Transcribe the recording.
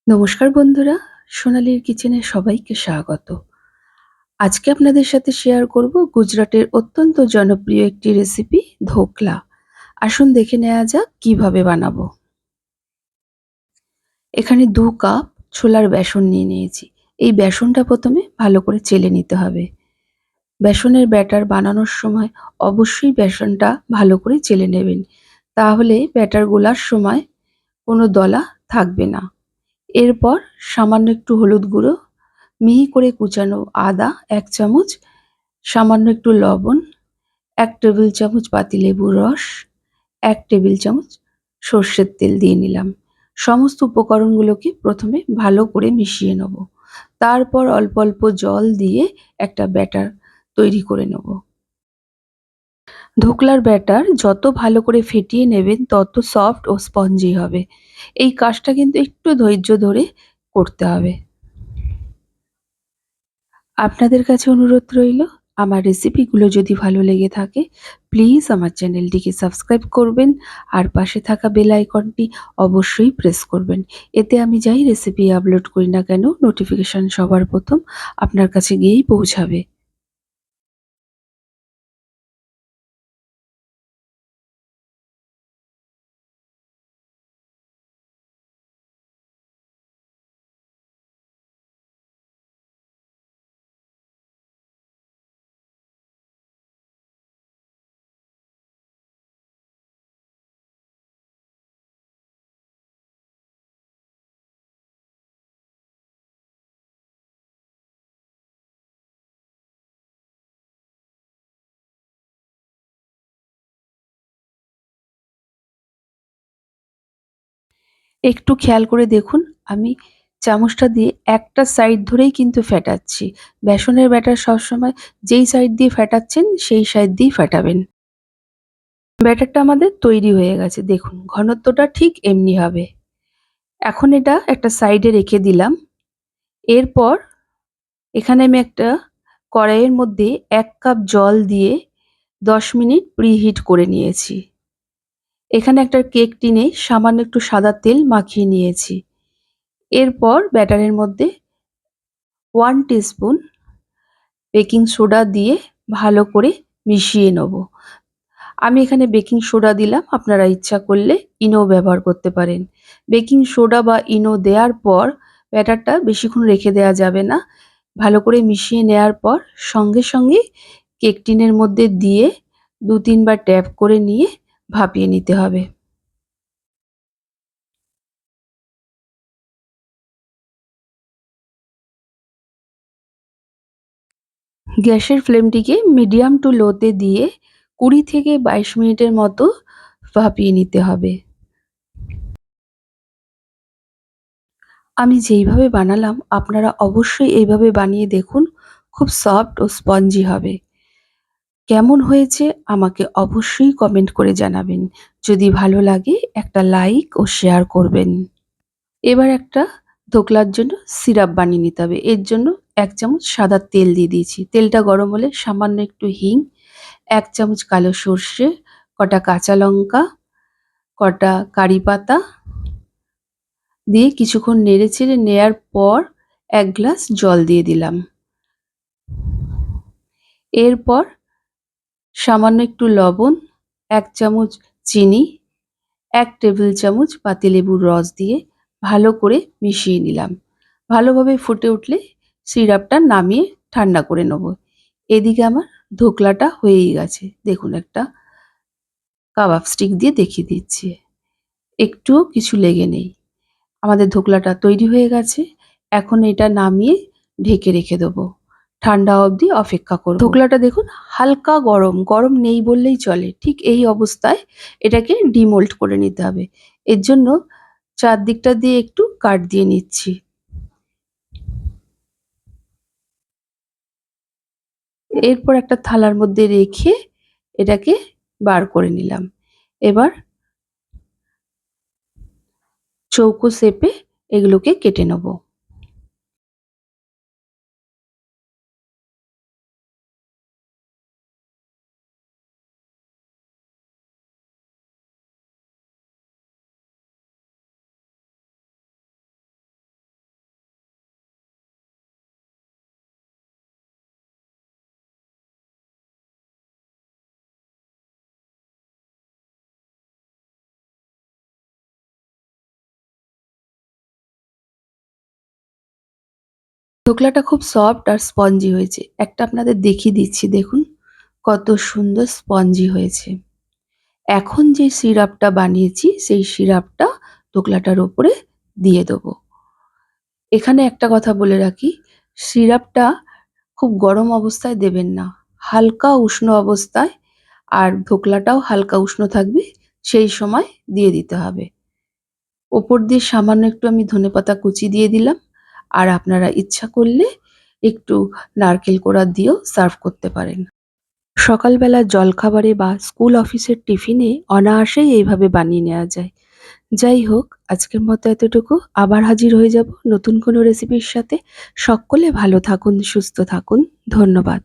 নমস্কার বন্ধুরা, সোনালীর কিচেনে সবাইকে স্বাগত। আজকে আপনাদের সাথে শেয়ার করব গুজরাটের অত্যন্ত জনপ্রিয় একটি রেসিপি ধোকলা। আসুন দেখে নেওয়া যাক কিভাবে বানাবো। এখানে 2 কাপ ছোলার বেসন নিয়ে নিয়েছি। এই বেসনটা প্রথমে ভালো করে চেলে নিতে হবে। বেসনের ব্যাটার বানানোর সময় অবশ্যই বেসনটা ভালো করে চেলে নেবেন। তাহলে ব্যাটার গোলার সময় কোনো দলা থাকবে না। এরপর সামান্য একটু হলুদ গুঁড়ো, মিহি করে কুচানো আদা 1 চামচ, সামান্য একটু লবণ, 1 টেবিল চামচ পাতিলেবুর রস, 1 টেবিল চামচ সর্ষের তেল দিয়ে নিলাম। সমস্ত উপকরণগুলোকে প্রথমে ভালো করে মিশিয়ে নেব। তারপর অল্প অল্প জল দিয়ে একটা ব্যাটার তৈরি করে নেব। ধোকলার ব্যাটার যত ভালো করে ফেটিয়ে নেবেন তত সফট ও স্পঞ্জি হবে। এই কাজটা কিন্তু একটু ধৈর্য ধরে করতে হবে। আপনাদের কাছে অনুরোধ রইল, আমার রেসিপিগুলো যদি ভালো লেগে থাকে প্লিজ আমার চ্যানেলটিকে সাবস্ক্রাইব করবেন আর পাশে থাকা বেল আইকনটি অবশ্যই প্রেস করবেন। এতে আমি যাই রেসিপি আপলোড করি না কেন নোটিফিকেশন সবার প্রথম আপনার কাছে গিয়েই পৌঁছাবে। একটু খেয়াল করে দেখুন, আমি চামচটা দিয়ে একটা সাইড ধরেই কিন্তু ফেটাচ্ছি। বেসনের ব্যাটার সবসময় যেই সাইড দিয়ে ফেটাচ্ছেন সেই সাইড দিয়েই ফেটাবেন। ব্যাটারটা আমাদের তৈরি হয়ে গেছে, দেখুন ঘনত্বটা ঠিক এমনি হবে। এখন এটা একটা সাইডে রেখে দিলাম। এরপর এখানে আমি একটা কড়াইয়ের মধ্যে 1 কাপ জল দিয়ে 10 মিনিট প্রিহিট করে নিয়েছি। এখানে একটা কেক টিনে সামান্য একটু সাদা তেল মাখিয়ে নিয়েছি। এরপর ব্যাটারের মধ্যে 1 টিস্পুন বেকিং সোডা দিয়ে ভালো করে মিশিয়ে নেব। আমি এখানে বেকিং সোডা দিলাম, আপনারা ইচ্ছা করলে ইনো ব্যবহার করতে পারেন। বেকিং সোডা বা ইনো দেওয়ার পর ব্যাটারটা বেশিক্ষণ রেখে দেওয়া যাবে না। ভালো করে মিশিয়ে নেওয়ার পর সঙ্গে সঙ্গে কেক টিনের মধ্যে দিয়ে 2-3 বার ট্যাপ করে নিয়ে ভাপিয়ে নিতে হবে। গ্যাসের ফ্লেমটিকে মিডিয়াম টু লোতে দিয়ে 20 থেকে 22 মিনিটের মতো ভাপিয়ে নিতে হবে। আমি যেইভাবে বানালাম আপনারা অবশ্যই এইভাবে বানিয়ে দেখুন, খুব সফট ও স্পঞ্জি হবে। কেমন হয়েছে আমাকে অবশ্যই কমেন্ট করে জানাবেন। যদি ভালো লাগে একটা লাইক ও শেয়ার করবেন। এবার একটা ধোকলার জন্য সিরাপ বানিয়ে নিতে হবে। এর জন্য 1 চামচ সাদা তেল দিয়ে দিয়েছি। তেলটা গরম হলে সামান্য একটু হিং, 1 চামচ কালো সর্ষে, কটা কাঁচা লঙ্কা, কটা কারি পাতা দিয়ে কিছুক্ষণ নেড়েচেড়ে নেয়ার পর 1 গ্লাস জল দিয়ে দিলাম। এরপর সামান্য একটু লবণ, 1 চামচ চিনি, 1 টেবিল চামচ পাতিলেবুর রস দিয়ে ভালো করে মিশিয়ে নিলাম। ভালোভাবে ফুটে উঠলে সিরাপটা নামিয়ে ঠান্ডা করে নেব। এদিকে আমার ধোকলাটা হয়েই গেছে। দেখুন একটা কাবাব স্টিক দিয়ে দেখিয়ে দিচ্ছি। একটুও কিছু লেগে নেই। আমাদের ধোকলাটা তৈরি হয়ে গেছে। এখন এটা নামিয়ে ঢেকে রেখে দেবো। ঠান্ডা অবধি অপেক্ষা করব। ধোকলাটা দেখুন হালকা গরম, গরম নেই বললেই চলে। ঠিক এই অবস্থায় এটাকে ডিমোল্ড করে নিতে হবে। এর জন্য চারদিকটা দিয়ে একটু কাট দিয়ে নিচ্ছি। এরপর একটা থালার মধ্যে রেখে এটাকে বার করে নিলাম। এবার চৌকো শেপে এগুলোকে কেটে নেব। ধোকলাটা খুব সফট আর স্পঞ্জি হয়েছে। একটা আপনাদের দেখিয়ে দিচ্ছি, দেখুন কত সুন্দর স্পঞ্জি হয়েছে। এখন যে সিরাপটা বানিয়েছি সেই সিরাপটা ধোকলাটার ওপরে দিয়ে দেবো। এখানে একটা কথা বলে রাখি, সিরাপটা খুব গরম অবস্থায় দেবেন না, হালকা উষ্ণ অবস্থায়, আর ধোকলাটাও হালকা উষ্ণ থাকবে সেই সময় দিয়ে দিতে হবে। ওপর দিয়ে সামান্য একটু আমি ধনেপাতা কুচি দিয়ে দিলাম, আর আপনারা ইচ্ছা করলে একটু নারকেল কোড়া দিয়েও সার্ভ করতে পারেন। সকালবেলা জলখাবারে বা স্কুল অফিসের টিফিনে অনায়াসেই এইভাবে বানিয়ে নেওয়া যায়। যাই হোক, আজকের মতো এতটুকু। আবার হাজির হয়ে যাব নতুন কোনো রেসিপির সাথে। সকলে ভালো থাকুন, সুস্থ থাকুন। ধন্যবাদ।